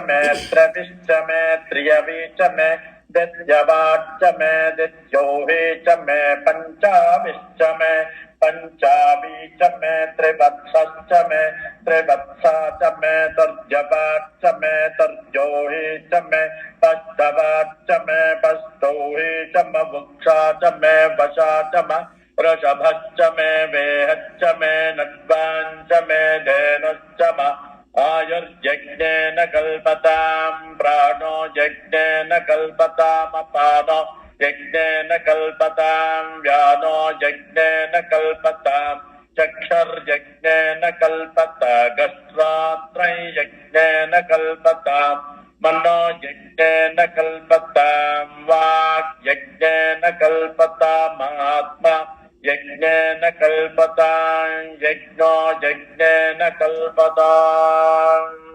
मे त्रविश्च मे त्रियवी च मे दित्यवाच्च मे दित्योहि च मे पञ्चाविश्च मे पञ्चावी च मे त्रिवत्सश्च मे त्रिवत्सा च मे तर्जवाच्च मे तर्जोहि च मे पस्तवाच्च मे पस्तोहि च मवुक्षा च मे वशा च म वृषभश्च मे वेहश्च मे नद्वाञ्च मे धेनुश्च म आयुर्यज्ञेन कल्पताम् प्राणो यज्ञेन कल्पतामपानो यज्ञेन कल्पताम् व्यानो यज्ञेन कल्पताम् चक्षुर्यज्ञेन कल्पता गस्वात्रयज्ञेन कल्पताम् मनो यज्ञेन कल्पताम् वाक् यज्ञेन कल्पतामात्मा यज्ञेन कल्पताम् यज्ञो यज्ञेन कल्पताम्